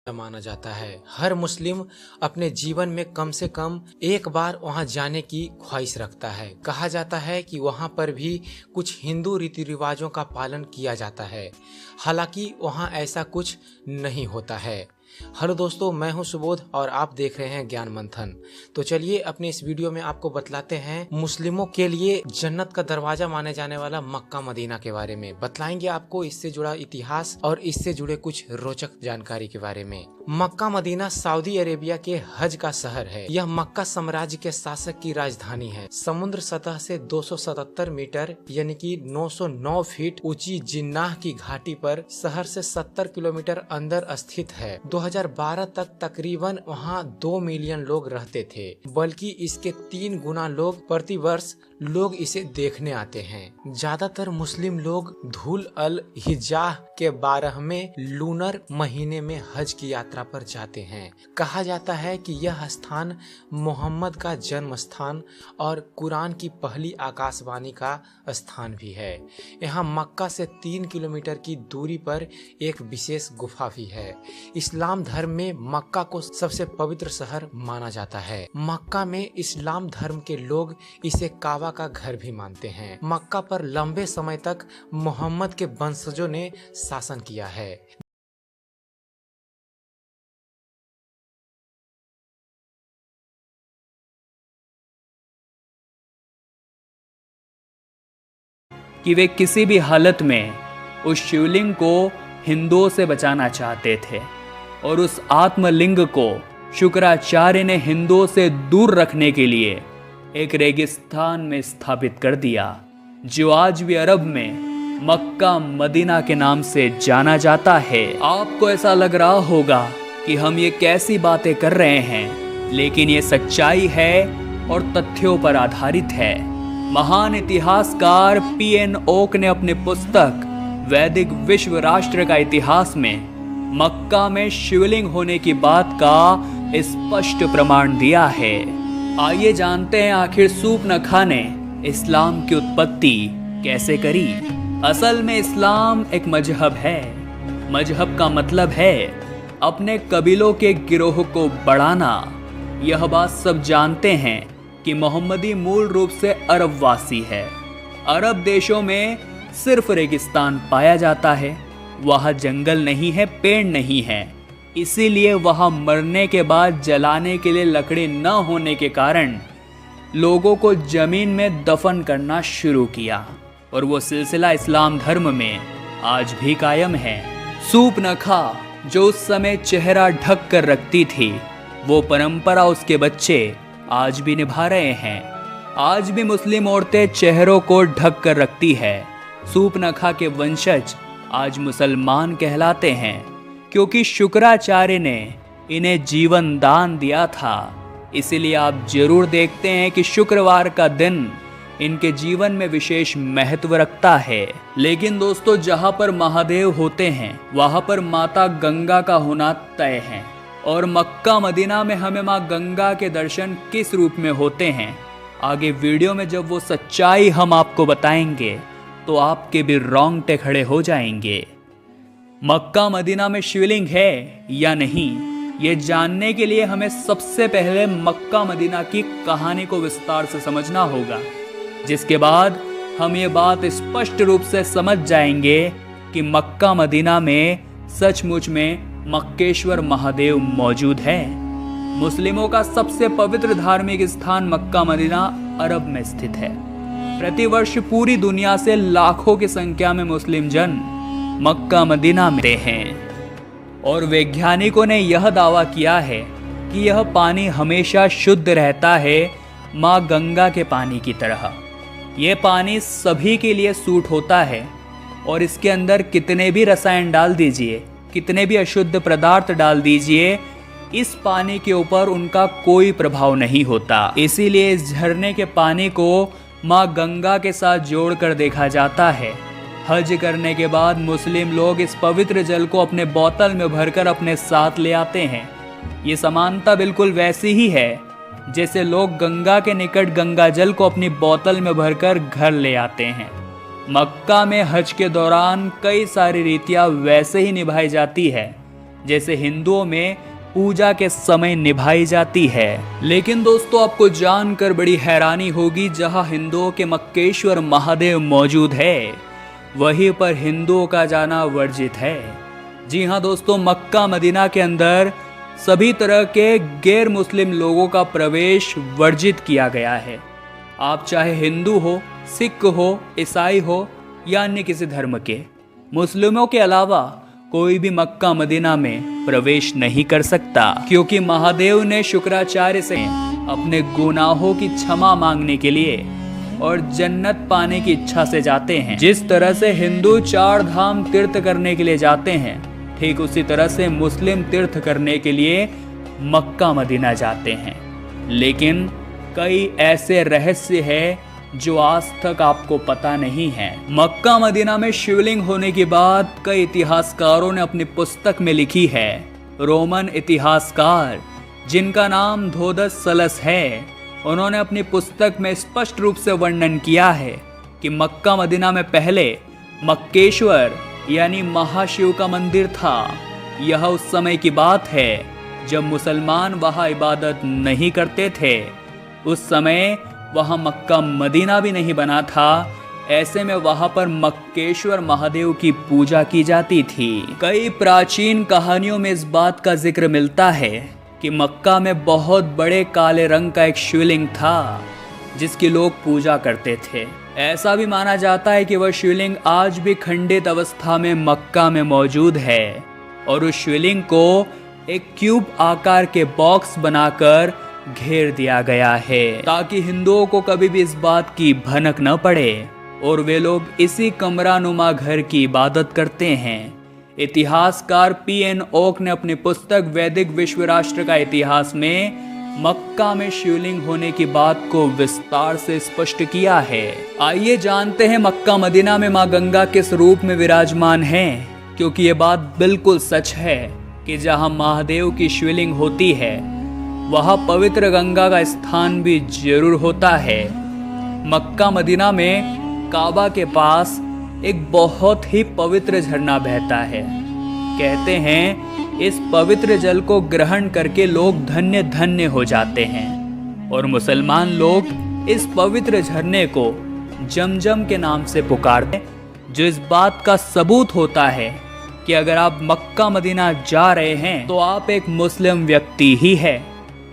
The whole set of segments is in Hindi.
माना जाता है। हर मुस्लिम अपने जीवन में कम से कम एक बार वहां जाने की ख्वाहिश रखता है। कहा जाता है कि वहां पर भी कुछ हिंदू रीति रिवाजों का पालन किया जाता है, हालांकि वहां ऐसा कुछ नहीं होता है। हेलो दोस्तों, मैं हूं सुबोध और आप देख रहे हैं ज्ञान मंथन। तो चलिए अपने इस वीडियो में आपको बतलाते हैं मुस्लिमों के लिए जन्नत का दरवाजा माने जाने वाला मक्का मदीना के बारे में। बतलाएंगे आपको इससे जुड़ा इतिहास और इससे जुड़े कुछ रोचक जानकारी के बारे में। मक्का मदीना सऊदी अरेबिया के हज का शहर है। यह मक्का साम्राज्य के शासक की राजधानी है। समुद्र सतह से 277 मीटर यानी कि 909 फीट ऊंची जिन्नाह की घाटी पर शहर से 70 किलोमीटर अंदर स्थित है। 2012 तक तकरीबन वहां 2 मिलियन लोग रहते थे, बल्कि इसके 3 गुना लोग प्रतिवर्ष लोग इसे देखने आते हैं। ज्यादातर मुस्लिम लोग धुल अल हिज्जाह के 12वें लूनर महीने में हज की यात्रा पर जाते हैं। कहा जाता है कि यह स्थान मोहम्मद का जन्म स्थान और कुरान की पहली आकाशवाणी का स्थान भी है। यहाँ मक्का से 3 किलोमीटर की दूरी पर एक विशेष गुफा भी है। इस्लाम धर्म में मक्का को सबसे पवित्र शहर माना जाता है। मक्का में इस्लाम धर्म के लोग इसे काबा का घर भी मानते हैं। मक्का पर लंबे समय तक मोहम्मद के वंशजों ने शासन किया है। कि वे किसी भी हालत में उस शिवलिंग को हिंदुओं से बचाना चाहते थे और उस आत्मलिंग को शुक्राचार्य ने हिंदुओं से दूर रखने के लिए एक रेगिस्तान में स्थापित कर दिया, जो आज भी अरब में मक्का मदीना के नाम से जाना जाता है। आपको ऐसा लग रहा होगा कि हम ये कैसी बातें कर रहे हैं, लेकिन ये सच्चाई है और तथ्यों पर आधारित है। महान इतिहासकार P.N. ओक ने अपनी पुस्तक वैदिक विश्व राष्ट्र का इतिहास में मक्का में शिवलिंग होने की बात का स्पष्ट प्रमाण दिया है। आइए जानते हैं आखिर सूर्पनखा ने इस्लाम की उत्पत्ति कैसे करी। असल में इस्लाम एक मजहब है। मजहब का मतलब है अपने कबीलों के गिरोह को बढ़ाना। यह बात सब जानते हैं कि मोहम्मदी मूल रूप से अरब वासी है। अरब देशों में सिर्फ रेगिस्तान पाया जाता है। वहाँ जंगल नहीं है, पेड़ नहीं है, इसीलिए वहाँ मरने के बाद जलाने के लिए लकड़ी न होने के कारण लोगों को जमीन में दफन करना शुरू किया और वो सिलसिला इस्लाम धर्म में आज भी कायम है। सूर्पनखा जो उस समय चेहरा ढक कर रखती थी, वो परंपरा उसके बच्चे आज भी निभा रहे हैं। आज भी मुस्लिम औरतें चेहरों को ढक कर रखती है। सूर्पनखा के वंशज आज मुसलमान कहलाते हैं, क्योंकि शुक्राचार्य ने इन्हें जीवन दान दिया था। इसीलिए आप जरूर देखते हैं कि शुक्रवार का दिन इनके जीवन में विशेष महत्व रखता है। लेकिन दोस्तों, जहाँ पर महादेव होते हैं वहाँ पर माता गंगा का होना तय है। और मक्का मदीना में हमें माँ गंगा के दर्शन किस रूप में होते हैं, आगे वीडियो में जब वो सच्चाई हम आपको बताएंगे तो आपके भी रोंगटे खड़े हो जाएंगे। मक्का मदीना में शिवलिंग है या नहीं, ये जानने के लिए हमें सबसे पहले मक्का मदीना की कहानी को विस्तार से समझना होगा, जिसके बाद हम ये बात स्पष्ट रूप से समझ जाएंगे कि मक्का मदीना में सचमुच में मक्केश्वर महादेव मौजूद है। मुस्लिमों का सबसे पवित्र धार्मिक स्थान मक्का मदीना अरब में स्थित है। प्रतिवर्ष पूरी दुनिया से लाखों की संख्या में मुस्लिम जन मक्का मदीना में हैं और वैज्ञानिकों ने यह दावा किया है कि यह पानी हमेशा शुद्ध रहता है, माँ गंगा के पानी की तरह। यह पानी सभी के लिए सूट होता है और इसके अंदर कितने भी रसायन डाल दीजिए, कितने भी अशुद्ध पदार्थ डाल दीजिए, इस पानी के ऊपर उनका कोई प्रभाव नहीं होता। इसीलिए इस झरने के पानी को माँ गंगा के साथ जोड़कर देखा जाता है। हज करने के बाद मुस्लिम लोग इस पवित्र जल को अपने बोतल में भरकर अपने साथ ले आते हैं। ये समानता बिल्कुल वैसी ही है जैसे लोग गंगा के निकट गंगा जल को अपनी बोतल में भरकर घर ले आते हैं। मक्का में हज के दौरान कई सारी रीतियां वैसे ही निभाई जाती है जैसे हिंदुओं में पूजा के समय निभाई जाती है। लेकिन दोस्तों, आपको जानकर बड़ी हैरानी होगी, जहां हिंदुओं के मक्केश्वर महादेव मौजूद है, वहीं पर हिंदुओं का जाना वर्जित है। जी हाँ दोस्तों, मक्का मदीना के अंदर सभी तरह के गैर मुस्लिम लोगों का प्रवेश वर्जित किया गया है। आप चाहे हिंदू हो, सिख हो, ईसाई हो या अन्य किसी धर्म के, मुस्लिमों के अलावा कोई भी मक्का मदीना में प्रवेश नहीं कर सकता, क्योंकि महादेव ने शुक्राचार्य से अपने गुनाहों की क्षमा मांगने के लिए और जन्नत पाने की इच्छा से जाते हैं। जिस तरह से हिंदू 4 धाम तीर्थ करने के लिए जाते हैं, ठीक उसी तरह से मुस्लिम तीर्थ करने के लिए मक्का मदीना जाते हैं। लेकिन कई ऐसे रहस्य हैं जो आज तक आपको पता नहीं है। मक्का मदीना में शिवलिंग होने की बात कई इतिहासकारों ने अपनी पुस्तक में लिखी है। रोमन इतिहासकार, जिनका नाम धोदस सलस है, उन्होंने अपनी पुस्तक में स्पष्ट रूप से वर्णन किया है कि मक्का मदीना में पहले मक्केश्वर यानी महाशिव का मंदिर था। यह उस समय की बात है जब मुसलमान वहां इबादत नहीं करते थे। उस समय वहां मक्का मदीना भी नहीं बना था। ऐसे में वहां पर मक्केश्वर महादेव की पूजा की जाती थी। कई प्राचीन कहानियों में इस बात का जिक्र मिलता है कि मक्का में बहुत बड़े काले रंग का एक शिवलिंग था जिसकी लोग पूजा करते थे। ऐसा भी माना जाता है कि वह शिवलिंग आज भी खंडित अवस्था में मक्का में मौजूद है और उस शिवलिंग को एक क्यूब आकार के बॉक्स बनाकर घेर दिया गया है, ताकि हिंदुओं को कभी भी इस बात की भनक न पड़े और वे लोग इसी कमरानुमा घर की इबादत करते हैं। इतिहासकार P.N. ओक ने अपनी पुस्तक वैदिक विश्व राष्ट्र का इतिहास में मक्का में शिवलिंग होने की बात को विस्तार से स्पष्ट किया है। आइए जानते हैं मक्का मदीना में मां गंगा किस रूप में विराजमान हैं, क्योंकि ये बात बिल्कुल सच है कि जहां महादेव की शिवलिंग होती है वहां पवित्र गंगा का स्थान भी जरूर होता है। मक्का मदीना में काबा के पास एक बहुत ही पवित्र झरना बहता है। कहते हैं इस पवित्र जल को ग्रहण करके लोग धन्य धन्य हो जाते हैं और मुसलमान लोग इस पवित्र झरने को जमजम के नाम से पुकारते हैं, जो इस बात का सबूत होता है कि अगर आप मक्का मदीना जा रहे हैं तो आप एक मुस्लिम व्यक्ति ही है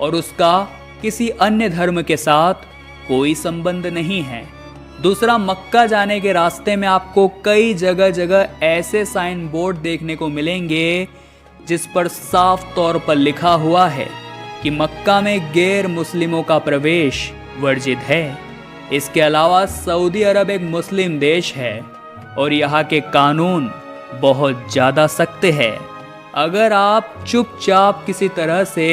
और उसका किसी अन्य धर्म के साथ कोई संबंध नहीं है। दूसरा, मक्का जाने के रास्ते में आपको कई जगह जगह ऐसे साइन बोर्ड देखने को मिलेंगे जिस पर साफ तौर पर लिखा हुआ है कि मक्का में गैर मुस्लिमों का प्रवेश वर्जित है। इसके अलावा सऊदी अरब एक मुस्लिम देश है और यहाँ के कानून बहुत ज़्यादा सख्त है। अगर आप चुपचाप किसी तरह से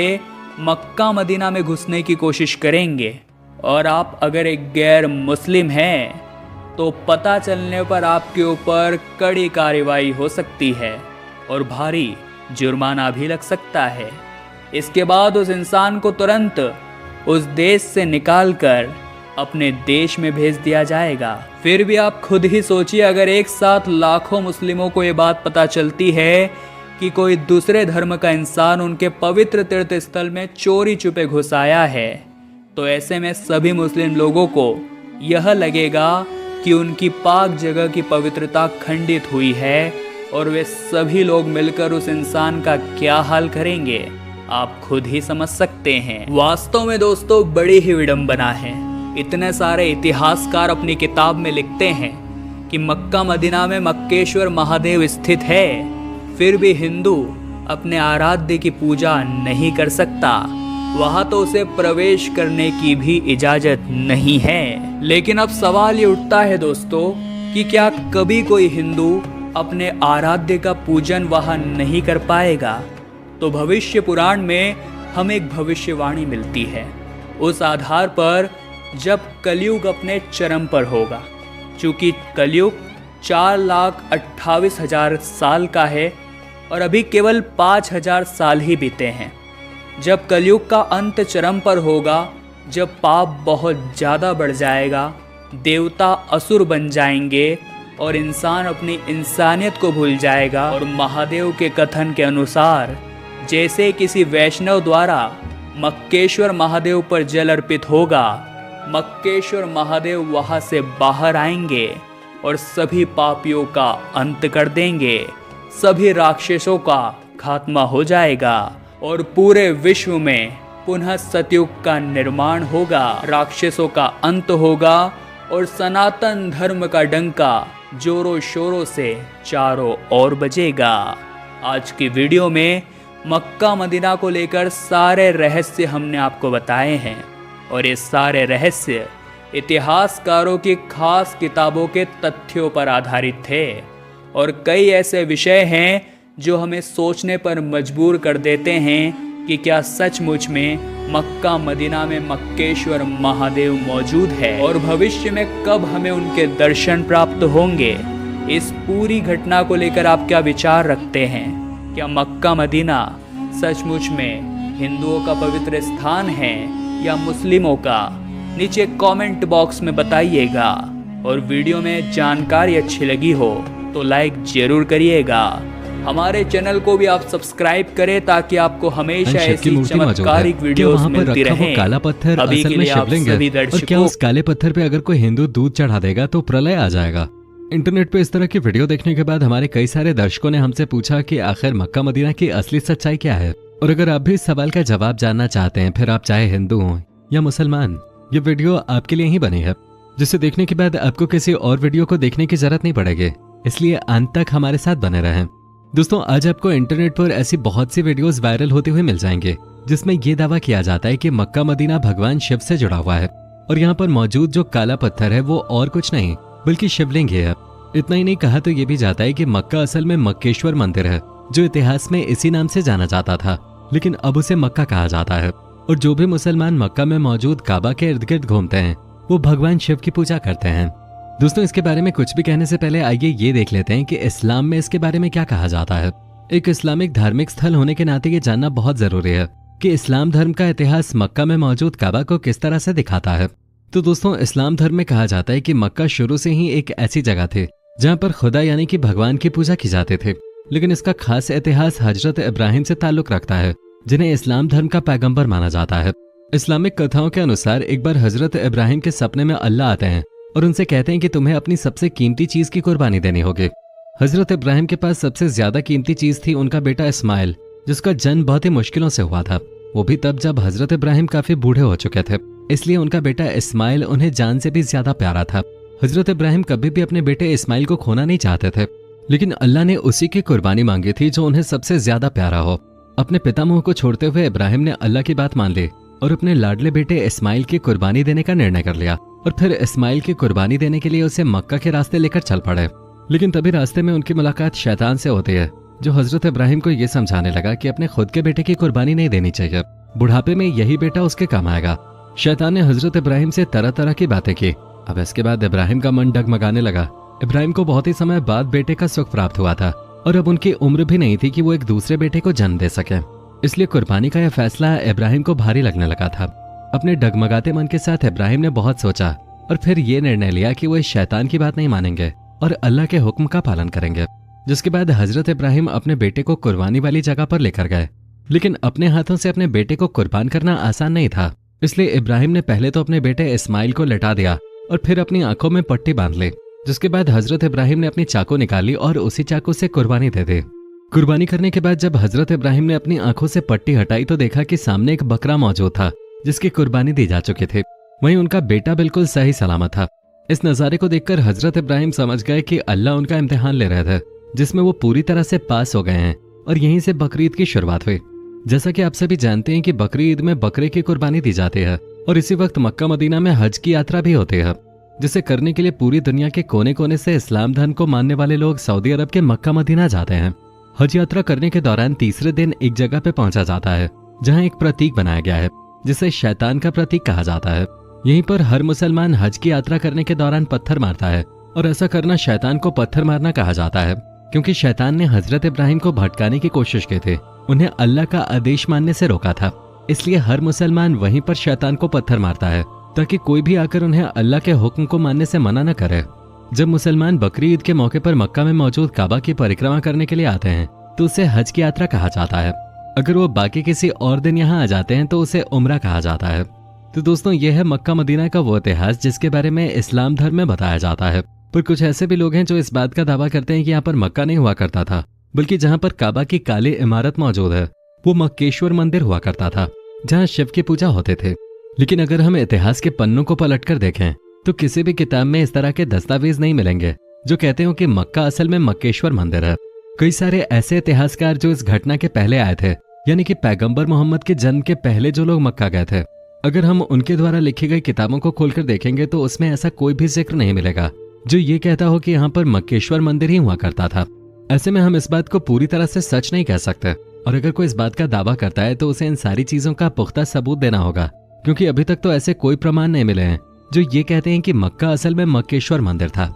मक्का मदीना में घुसने की कोशिश करेंगे और आप अगर एक गैर मुस्लिम हैं तो पता चलने पर आपके ऊपर कड़ी कार्रवाई हो सकती है और भारी जुर्माना भी लग सकता है। इसके बाद उस इंसान को तुरंत उस देश से निकालकर अपने देश में भेज दिया जाएगा। फिर भी आप खुद ही सोचिए, अगर एक साथ लाखों मुस्लिमों को ये बात पता चलती है कि कोई दूसरे धर्म का इंसान उनके पवित्र तीर्थ स्थल में चोरी छुपे घुस आया है, तो ऐसे में सभी मुस्लिम लोगों को यह लगेगा कि उनकी पाक जगह की पवित्रता खंडित हुई है और वे सभी लोग मिलकर उस इंसान का क्या हाल करेंगे, आप खुद ही समझ सकते हैं। वास्तव में दोस्तों बड़ी ही विडंबना है। इतने सारे इतिहासकार अपनी किताब में लिखते हैं कि मक्का मदीना में मक्केश्वर महादेव स्थित है, फिर भी हिंदू अपने आराध्य की पूजा नहीं कर सकता। वहां तो उसे प्रवेश करने की भी इजाजत नहीं है। लेकिन अब सवाल ये उठता है दोस्तों कि क्या कभी कोई हिंदू अपने आराध्य का पूजन वहां नहीं कर पाएगा? तो भविष्य पुराण में हमें एक भविष्यवाणी मिलती है। उस आधार पर जब कलयुग अपने चरम पर होगा, चूंकि कलयुग 4,28,000 साल का है और अभी केवल 5,000 साल ही बीते हैं। जब कलयुग का अंत चरम पर होगा, जब पाप बहुत ज़्यादा बढ़ जाएगा, देवता असुर बन जाएंगे, और इंसान अपनी इंसानियत को भूल जाएगा। और महादेव के कथन के अनुसार जैसे किसी वैष्णव द्वारा मक्केश्वर महादेव पर जल अर्पित होगा, मक्केश्वर महादेव वहां से बाहर आएंगे और सभी पापियों का अंत कर देंगे, सभी राक्षसों का खात्मा हो जाएगा और पूरे विश्व में पुनः सतयुग का निर्माण होगा, राक्षसों का अंत होगा और सनातन धर्म का डंका जोरों शोरों से चारों ओर बजेगा। आज की वीडियो में मक्का मदीना को लेकर सारे रहस्य हमने आपको बताए हैं और ये सारे रहस्य इतिहासकारों की खास किताबों के तथ्यों पर आधारित थे और कई ऐसे विषय हैं जो हमें सोचने पर मजबूर कर देते हैं कि क्या सचमुच में मक्का मदीना में मक्केश्वर महादेव मौजूद है और भविष्य में कब हमें उनके दर्शन प्राप्त होंगे। इस पूरी घटना को लेकर आप क्या विचार रखते हैं? क्या मक्का मदीना सचमुच में हिंदुओं का पवित्र स्थान है या मुस्लिमों का? नीचे कमेंट बॉक्स में बताइएगा और वीडियो में जानकारी अच्छी लगी हो तो लाइक जरूर करिएगा। हमारे चैनल को भी आप सब्सक्राइब करें ताकि आपको हमेशा ऐसी चमत्कारिक वीडियोस मिलती रहें। काला पत्थर अभी असल के में लिए आप शिवलिंग सभी है और क्या दर्शकों उस काले पत्थर पे अगर कोई हिंदू दूध चढ़ा देगा तो प्रलय आ जाएगा? इंटरनेट पे इस तरह की वीडियो देखने के बाद हमारे कई सारे दर्शकों ने हमसे पूछा कि आखिर मक्का मदीना की असली सच्चाई क्या है। और अगर आप भी इस सवाल का जवाब जानना चाहते हैं, फिर आप चाहे हिंदू हों या मुसलमान, ये वीडियो आपके लिए ही बनी है, जिसे देखने के बाद आपको किसी और वीडियो को देखने की जरूरत नहीं पड़ेगी। इसलिए अंत तक हमारे साथ बने रहें। दोस्तों, आज आपको इंटरनेट पर ऐसी बहुत सी वीडियोस वायरल होते हुए मिल जाएंगे जिसमें यह दावा किया जाता है कि मक्का मदीना भगवान शिव से जुड़ा हुआ है और यहाँ पर मौजूद जो काला पत्थर है वो और कुछ नहीं बल्कि शिवलिंग है। इतना ही नहीं, कहा तो ये भी जाता है कि मक्का असल में मक्केश्वर मंदिर है जो इतिहास में इसी नाम से जाना जाता था, लेकिन अब उसे मक्का कहा जाता है। और जो भी मुसलमान मक्का में मौजूद काबा के इर्द गिर्द घूमते हैं वो भगवान शिव की पूजा करते हैं। दोस्तों, इसके बारे में कुछ भी कहने से पहले आइए ये देख लेते हैं कि इस्लाम में इसके बारे में क्या कहा जाता है। एक इस्लामिक धार्मिक स्थल होने के नाते ये जानना बहुत जरूरी है कि इस्लाम धर्म का इतिहास मक्का में मौजूद काबा को किस तरह से दिखाता है। तो दोस्तों, इस्लाम धर्म में कहा जाता है कि मक्का शुरू से ही एक ऐसी जगह थी जहाँ पर खुदा यानी कि भगवान की पूजा की जाती थी। लेकिन इसका खास इतिहास हजरत इब्राहिम से ताल्लुक रखता है, जिन्हें इस्लाम धर्म का पैगंबर माना जाता है। इस्लामिक कथाओं के अनुसार एक बार हजरत इब्राहिम के सपने में अल्लाह आते हैं और उनसे कहते हैं कि तुम्हें अपनी सबसे कीमती चीज की कुर्बानी देनी होगी। हजरत इब्राहिम के पास सबसे ज्यादा कीमती चीज थी उनका बेटा इस्माइल, जिसका जन्म बहुत ही मुश्किलों से हुआ था। वो भी तब जब हजरत इब्राहिम काफी बूढ़े हो चुके थे, इसलिए उनका बेटा इस्माइल उन्हें जान से भी ज्यादा प्यारा था। हजरत इब्राहिम कभी भी अपने बेटे इस्माइल को खोना नहीं चाहते थे, लेकिन अल्लाह ने उसी की कुर्बानी मांगी थी जो उन्हें सबसे ज्यादा प्यारा हो। अपने पितामह को छोड़ते हुए इब्राहिम ने अल्लाह की बात मान ली और अपने लाडले बेटे इस्माइल की कुर्बानी देने का निर्णय कर लिया और फिर इस्माइल की कुर्बानी देने के लिए उसे मक्का के रास्ते लेकर चल पड़े। लेकिन तभी रास्ते में उनकी मुलाकात शैतान से होती है, जो हजरत इब्राहिम को यह समझाने लगा कि अपने खुद के बेटे की कुर्बानी नहीं देनी चाहिए, बुढ़ापे में यही बेटा उसके काम आएगा। शैतान ने हजरत इब्राहिम से तरह तरह की बातें की। अब इसके बाद इब्राहिम का मन डगमगाने लगा। इब्राहिम को बहुत ही समय बाद बेटे का सुख प्राप्त हुआ था और अब उनकी उम्र भी नहीं थी कि वो एक दूसरे बेटे को जन्म दे सके, इसलिए कुर्बानी का यह फैसला इब्राहिम को भारी लगने लगा था। अपने डगमगाते मन के साथ इब्राहिम ने बहुत सोचा और फिर ये निर्णय लिया कि वो इस शैतान की बात नहीं मानेंगे और अल्लाह के हुक्म का पालन करेंगे। जिसके बाद हजरत इब्राहिम अपने बेटे को कुर्बानी वाली जगह पर लेकर गए। लेकिन अपने हाथों से अपने बेटे को कुर्बान करना आसान नहीं था, इसलिए इब्राहिम ने पहले तो अपने बेटे इस्माइल को लिटा दिया और फिर अपनी आंखों में पट्टी बांध ली। जिसके बाद हजरत इब्राहिम ने अपनी चाकू निकाली और उसी चाकू से कुर्बानी दे दी। कुर्बानी करने के बाद जब हजरत इब्राहिम ने अपनी आंखों से पट्टी हटाई तो देखा कि सामने एक बकरा मौजूद था जिसकी कुर्बानी दी जा चुकी थी। वहीं उनका बेटा बिल्कुल सही सलामत था। इस नजारे को देखकर हजरत इब्राहिम समझ गए कि अल्लाह उनका इम्तिहान ले रहे थे, जिसमें वो पूरी तरह से पास हो गए हैं और यहीं से बकरीद की शुरुआत हुई। जैसा कि आप सभी जानते हैं कि बकरी ईद में बकरे की कुर्बानी दी जाती है और इसी वक्त मक्का मदीना में हज की यात्रा भी होती है, जिसे करने के लिए पूरी दुनिया के कोने कोने से इस्लाम धर्म को मानने वाले लोग सऊदी अरब के मक्का मदीना जाते हैं। हज यात्रा करने के दौरान तीसरे दिन एक जगह पे पहुंचा जाता है जहां एक प्रतीक बनाया गया है जिसे शैतान का प्रतीक कहा जाता है। यहीं पर हर मुसलमान हज की यात्रा करने के दौरान पत्थर मारता है और ऐसा करना शैतान को पत्थर मारना कहा जाता है, क्योंकि शैतान ने हजरत इब्राहिम को भटकाने की कोशिश की थी, उन्हें अल्लाह का आदेश मानने से रोका था। इसलिए हर मुसलमान वहीं पर शैतान को पत्थर मारता है ताकि कोई भी आकर उन्हें अल्लाह के हुक्म को मानने से मना न करे। जब मुसलमान बकरी ईद के मौके पर मक्का में मौजूद काबा की परिक्रमा करने के लिए आते हैं तो उसे हज की यात्रा कहा जाता है। अगर वो बाकी किसी और दिन यहाँ आ जाते हैं तो उसे उम्रा कहा जाता है। तो दोस्तों, यह है मक्का मदीना का वो इतिहास जिसके बारे में इस्लाम धर्म में बताया जाता है। पर कुछ ऐसे भी लोग हैं जो इस बात का दावा करते हैं कि यहाँ पर मक्का नहीं हुआ करता था, बल्कि जहाँ पर काबा की काली इमारत मौजूद है वो मक्केश्वर मंदिर हुआ करता था, जहाँ शिव की पूजा होते थे। लेकिन अगर हम इतिहास के पन्नों को पलटकर देखें तो किसी भी किताब में इस तरह के दस्तावेज नहीं मिलेंगे जो कहते हो कि मक्का असल में मक्केश्वर मंदिर है। कई सारे ऐसे इतिहासकार जो इस घटना के पहले आए थे, यानी कि पैगंबर मोहम्मद के जन्म के पहले जो लोग मक्का गए थे, अगर हम उनके द्वारा लिखी गई किताबों को खोलकर देखेंगे तो उसमें ऐसा कोई भी जिक्र नहीं मिलेगा जो ये कहता हो कि यहाँ पर मक्केश्वर मंदिर ही हुआ करता था। ऐसे में हम इस बात को पूरी तरह से सच नहीं कह सकते, और अगर कोई इस बात का दावा करता है तो उसे इन सारी चीजों का पुख्ता सबूत देना होगा, क्योंकि अभी तक तो ऐसे कोई प्रमाण नहीं मिले हैं जो ये कहते हैं कि मक्का असल में मक्केश्वर मंदिर था।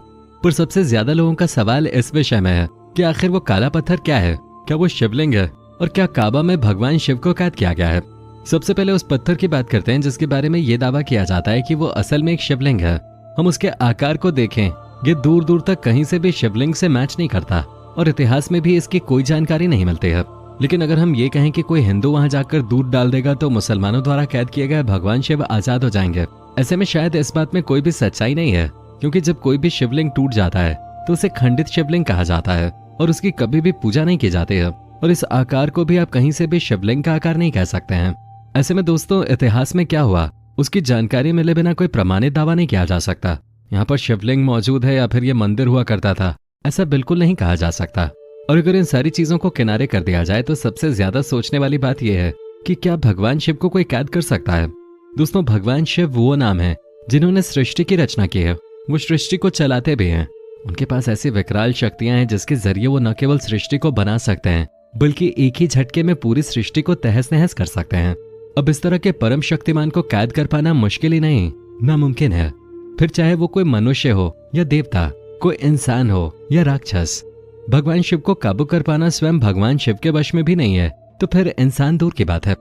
पर सबसे ज्यादा लोगों का सवाल इस विषय में है कि आखिर वो काला पत्थर क्या है, क्या वो शिवलिंग है, और क्या काबा में भगवान शिव को कैद किया गया है। सबसे पहले उस पत्थर की बात करते हैं जिसके बारे में ये दावा किया जाता है कि वो असल में एक शिवलिंग है। हम उसके आकार को देखें, ये दूर दूर तक कहीं से भी शिवलिंग से मैच नहीं करता, और इतिहास में भी इसकी कोई जानकारी नहीं मिलती है। लेकिन अगर हम ये कहें कि कोई हिंदू वहां जाकर दूध डाल देगा तो मुसलमानों द्वारा कैद किए गए भगवान शिव आजाद हो जाएंगे, ऐसे में शायद इस बात में कोई भी सच्चाई नहीं है, क्योंकि जब कोई भी शिवलिंग टूट जाता है तो उसे खंडित शिवलिंग कहा जाता है और उसकी कभी भी पूजा नहीं की जाती है। और इस आकार को भी आप कहीं से भी शिवलिंग का आकार नहीं कह सकते हैं। ऐसे में दोस्तों, इतिहास में क्या हुआ उसकी जानकारी मिले बिना कोई प्रमाणित दावा नहीं किया जा सकता। यहाँ पर शिवलिंग मौजूद है या फिर ये मंदिर हुआ करता था, ऐसा बिल्कुल नहीं कहा जा सकता। और अगर इन सारी चीजों को किनारे कर दिया जाए तो सबसे ज्यादा सोचने वाली बात यह है कि क्या भगवान शिव को कोई कैद कर सकता है। दोस्तों, भगवान शिव वो नाम है जिन्होंने सृष्टि की रचना की है, वो सृष्टि को चलाते भी हैं। उनके पास ऐसी विकराल शक्तियां हैं जिसके जरिए वो न केवल सृष्टि को बना सकते हैं बल्कि एक ही झटके में पूरी सृष्टि को तहस नहस कर सकते हैं। अब इस तरह के परम शक्तिमान को कैद कर पाना मुश्किल ही नहीं, नामुमकिन है। फिर चाहे वो कोई मनुष्य हो या देवता, कोई इंसान हो या राक्षस, भगवान शिव को काबू कर पाना स्वयं भगवान शिव के वश में भी नहीं है, तो फिर इंसान दूर की बात है।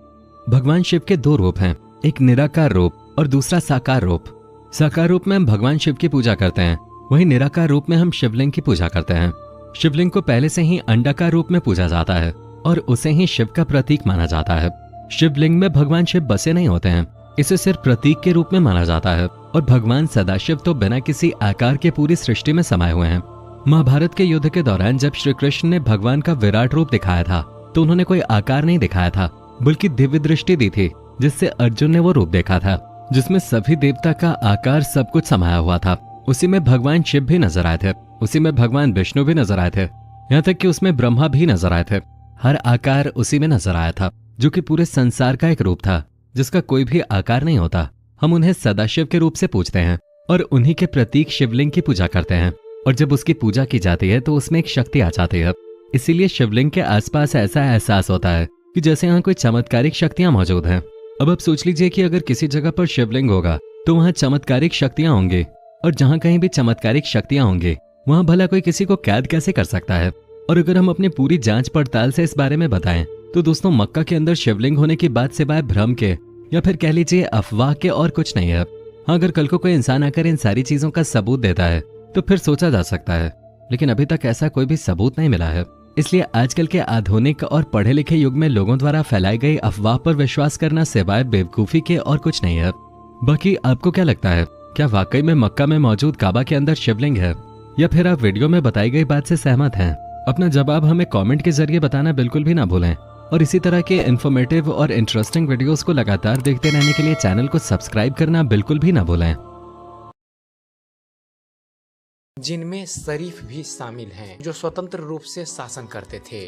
भगवान शिव के दो रूप हैं, एक निराकार रूप और दूसरा साकार रूप। साकार रूप में हम भगवान शिव की पूजा करते हैं, वहीं निराकार रूप में हम शिवलिंग की पूजा करते हैं। शिवलिंग को पहले से ही अंडाकार रूप में पूजा जाता है और उसे ही शिव का प्रतीक माना जाता है। शिवलिंग में भगवान शिव बसे नहीं होते हैं, इसे सिर्फ प्रतीक के रूप में माना जाता है। और भगवान सदाशिव तो बिना किसी आकार के पूरी सृष्टि में समाये हुए हैं। महाभारत के युद्ध के दौरान जब श्री कृष्ण ने भगवान का विराट रूप दिखाया था तो उन्होंने कोई आकार नहीं दिखाया था, बल्कि दिव्य दृष्टि दी थी, जिससे अर्जुन ने वो रूप देखा था जिसमें सभी देवता का आकार सब कुछ समाया हुआ था। उसी में भगवान शिव भी नजर आए थे, उसी में भगवान विष्णु भी नजर आए थे, यहाँ तक कि उसमें ब्रह्मा भी नजर आए थे। हर आकार उसी में नजर आया था, जो कि पूरे संसार का एक रूप था जिसका कोई भी आकार नहीं होता। हम उन्हें सदाशिव के रूप से पूजते हैं और उन्हीं के प्रतीक शिवलिंग की पूजा करते हैं। और जब उसकी पूजा की जाती है तो उसमें एक शक्ति आ जाती है। इसीलिए शिवलिंग के आसपास ऐसा एहसास होता है कि जैसे यहाँ कोई चमत्कारिक शक्तियां मौजूद हैं। अब आप सोच लीजिए कि अगर किसी जगह पर शिवलिंग होगा तो वहाँ चमत्कारिक शक्तियां होंगी, और जहाँ कहीं भी चमत्कारिक शक्तियां होंगी वहाँ भला कोई किसी को कैद कैसे कर सकता है। और अगर हम अपनी पूरी जांच पड़ताल से इस बारे में बताएं तो दोस्तों, मक्का के अंदर शिवलिंग होने की बात सिवाय भ्रम के या फिर कह लीजिए अफवाह के और कुछ नहीं है। हाँ, अगर कल को कोई इंसान आकर इन सारी चीजों का सबूत देता है तो फिर सोचा जा सकता है, लेकिन अभी तक ऐसा कोई भी सबूत नहीं मिला है। इसलिए आजकल के आधुनिक और पढ़े लिखे युग में लोगों द्वारा फैलाई गई अफवाह पर विश्वास करना सिवाय बेवकूफी के और कुछ नहीं है। बाकी आपको क्या लगता है, क्या वाकई में मक्का में मौजूद काबा के अंदर शिवलिंग है, या फिर आप वीडियो में बताई गई बात से सहमत हैं? अपना जवाब हमें कमेंट के जरिए बताना बिल्कुल भी ना भूलें। और इसी तरह के इन्फॉर्मेटिव और इंटरेस्टिंग वीडियोस को लगातार देखते रहने के लिए चैनल को सब्सक्राइब करना बिल्कुल भी ना भूलें। जिनमें शरीफ भी शामिल हैं जो स्वतंत्र रूप से शासन करते थे।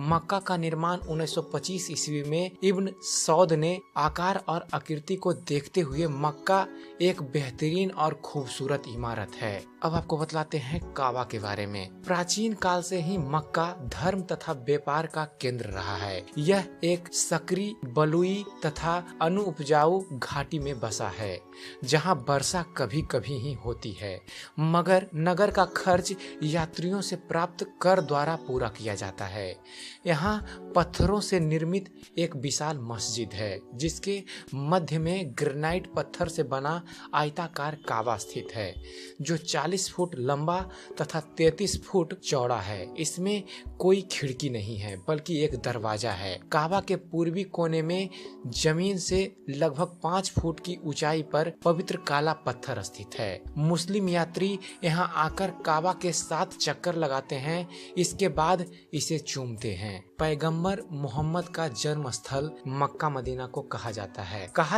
मक्का का निर्माण 1925 ईस्वी में इब्न सौद ने आकार और आकृति को देखते हुए मक्का एक बेहतरीन और खूबसूरत इमारत है। अब आपको बतलाते हैं काबा के बारे में। प्राचीन काल से ही मक्का धर्म तथा व्यापार का केंद्र रहा है। यह एक सक्रिय, बलुई तथा अनुपजाऊ घाटी में बसा है जहां वर्षा कभी कभी ही होती है, मगर नगर नगर का खर्च यात्रियों से प्राप्त कर द्वारा पूरा किया जाता है। यहाँ पत्थरों से निर्मित एक विशाल मस्जिद है जिसके मध्य में ग्रेनाइट पत्थर से बना आयताकार काबा स्थित है जो 40 फुट लंबा तथा 33 फुट चौड़ा है। इसमें कोई खिड़की नहीं है बल्कि एक दरवाजा है। काबा के पूर्वी कोने में जमीन से लगभग 5 फुट की ऊंचाई पर पवित्र काला पत्थर स्थित है। मुस्लिम यात्री यहाँ आकर काबा के 7 चक्कर लगाते हैं, इसके बाद इसे चूमते हैं। पैगंबर मोहम्मद का जन्म स्थल मक्का मदीना को कहा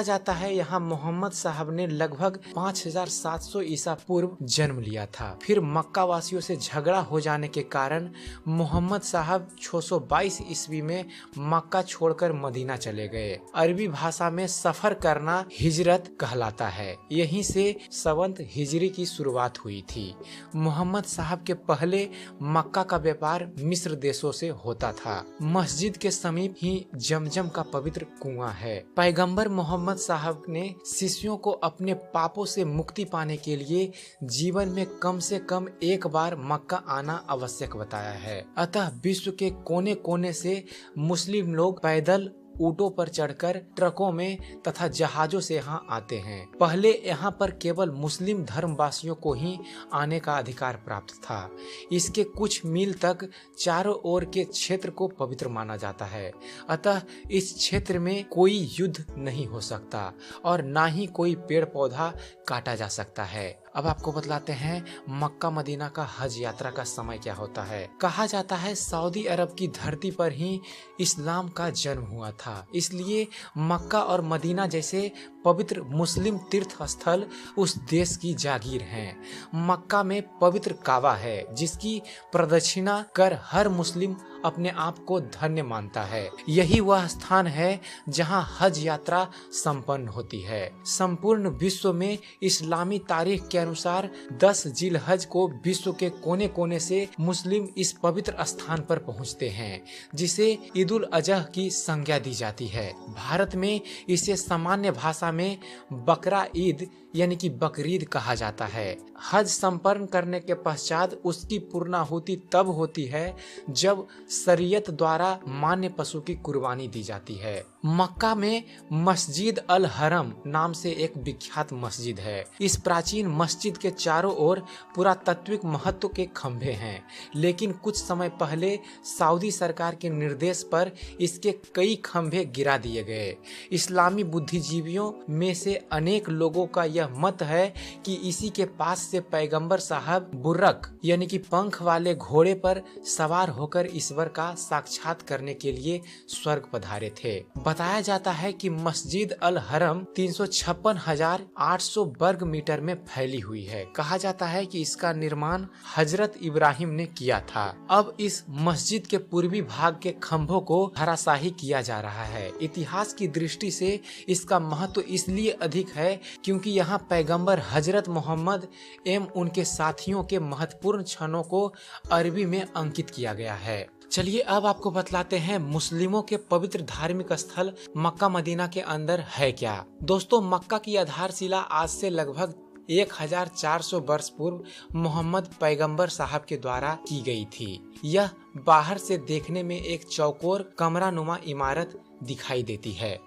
जाता है यहाँ मोहम्मद साहब ने लगभग 5700 ईसा पूर्व जन्म लिया था। फिर मक्का वासियों से झगड़ा हो जाने के कारण मोहम्मद साहब 622 ईस्वी में मक्का छोड़कर मदीना चले गए। अरबी भाषा में सफर करना हिजरत कहलाता है। यहीं से संवत हिजरी की शुरुआत हुई थी। मोहम्मद साहब के पहले मक्का का व्यापार मिस्र देशों से होता था। मस्जिद के समीप ही जमजम का पवित्र कुआं है। पैगंबर मोहम्मद साहब ने शिष्यों को अपने पापों से मुक्ति पाने के लिए जीवन में कम से कम एक बार मक्का आना आवश्यक बताया है। अतः विश्व के कोने कोने से मुस्लिम लोग पैदल, ऊँटों पर चढ़कर, ट्रकों में तथा जहाजों से यहाँ आते हैं। पहले यहाँ पर केवल मुस्लिम धर्मवासियों को ही आने का अधिकार प्राप्त था। इसके कुछ मील तक चारों ओर के क्षेत्र को पवित्र माना जाता है। अतः इस क्षेत्र में कोई युद्ध नहीं हो सकता और ना ही कोई पेड़ पौधा काटा जा सकता है। अब आपको बतलाते हैं मक्का मदीना का हज यात्रा का समय क्या होता है। कहा जाता है सऊदी अरब की धरती पर ही इस्लाम का जन्म हुआ था, इसलिए मक्का और मदीना जैसे पवित्र मुस्लिम तीर्थ स्थल उस देश की जागीर हैं। मक्का में पवित्र काबा है जिसकी प्रदक्षिणा कर हर मुस्लिम अपने आप को धन्य मानता है। यही वह स्थान है जहां हज यात्रा संपन्न होती है। संपूर्ण विश्व में इस्लामी तारीख के अनुसार 10 जिलहज को विश्व के कोने कोने से मुस्लिम इस पवित्र स्थान पर पहुंचते हैं जिसे ईद उल अजहा की संज्ञा दी जाती है। भारत में इसे सामान्य भाषा में बकरा ईद यानी कि बकरीद कहा जाता है। हज संपन्न करने के पश्चात उसकी पूर्णाहुति तब होती है जब शरीयत द्वारा मान्य पशु की कुर्बानी दी जाती है। मक्का में मस्जिद अल हरम नाम से एक विख्यात मस्जिद है। इस प्राचीन मस्जिद के चारों ओर पुरातात्विक महत्व के खंभे हैं, लेकिन कुछ समय पहले सऊदी सरकार के निर्देश पर इसके कई खंभे गिरा दिए गए। इस्लामी बुद्धिजीवियों में से अनेक लोगों का यह मत है कि इसी के पास से पैगंबर साहब बुर्रक यानी कि पंख वाले घोड़े पर सवार होकर ईश्वर का साक्षात करने के लिए स्वर्ग पधारे थे। बताया जाता है कि मस्जिद अल हरम 356,800 वर्ग मीटर में फैली हुई है। कहा जाता है कि इसका निर्माण हजरत इब्राहिम ने किया था। अब इस मस्जिद के पूर्वी भाग के खंभों को धराशाही किया जा रहा है। इतिहास की दृष्टि से इसका महत्व इसलिए अधिक है क्योंकि यहाँ पैगंबर हजरत मोहम्मद एवं उनके साथियों के महत्वपूर्ण क्षणों को अरबी में अंकित किया गया है। चलिए अब आपको बतलाते हैं मुस्लिमों के पवित्र धार्मिक स्थल मक्का मदीना के अंदर है क्या। दोस्तों, मक्का की आधारशिला आज से लगभग 1400 वर्ष पूर्व मोहम्मद पैगंबर साहब के द्वारा की गई थी। यह बाहर से देखने में एक चौकोर कमरा नुमा इमारत दिखाई देती है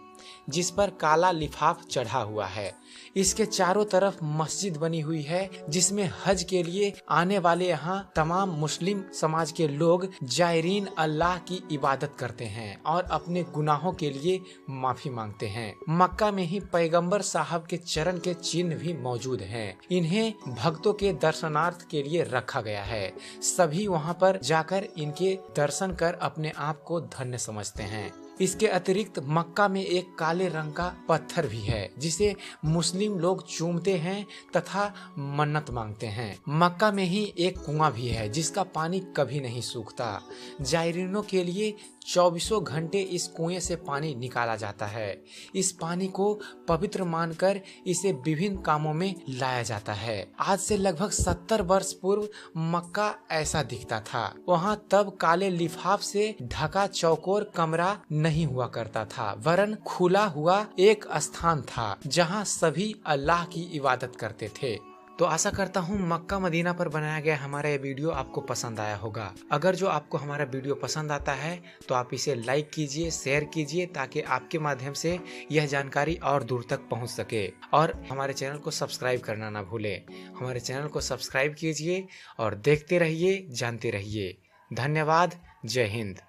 जिस पर काला लिफाफ चढ़ा हुआ है। इसके चारों तरफ मस्जिद बनी हुई है जिसमें हज के लिए आने वाले यहाँ तमाम मुस्लिम समाज के लोग जायरीन अल्लाह की इबादत करते हैं और अपने गुनाहों के लिए माफी मांगते हैं। मक्का में ही पैगंबर साहब के चरण के चिन्ह भी मौजूद हैं। इन्हें भक्तों के दर्शनार्थ के लिए रखा गया है। सभी वहाँ पर जाकर इनके दर्शन कर अपने आप को धन्य समझते हैं। इसके अतिरिक्त मक्का में एक काले रंग का पत्थर भी है जिसे मुस्लिम लोग चूमते हैं तथा मन्नत मांगते हैं। मक्का में ही एक कुआं भी है जिसका पानी कभी नहीं सूखता। जायरीनों के लिए 24 घंटे इस कुएं से पानी निकाला जाता है। इस पानी को पवित्र मानकर इसे विभिन्न कामों में लाया जाता है। आज से लगभग 70 वर्ष पूर्व मक्का ऐसा दिखता था। वहाँ तब काले लिफाफ से ढका चौकोर कमरा नहीं हुआ करता था, वरन खुला हुआ एक स्थान था जहाँ सभी अल्लाह की इबादत करते थे। तो आशा करता हूँ मक्का मदीना पर बनाया गया हमारा ये वीडियो आपको पसंद आया होगा। अगर जो आपको हमारा वीडियो पसंद आता है तो आप इसे लाइक कीजिए, शेयर कीजिए, ताकि आपके माध्यम से यह जानकारी और दूर तक पहुँच सके। और हमारे चैनल को सब्सक्राइब करना ना भूलें। हमारे चैनल को सब्सक्राइब कीजिए और देखते रहिए, जानते रहिए। धन्यवाद। जय हिंद।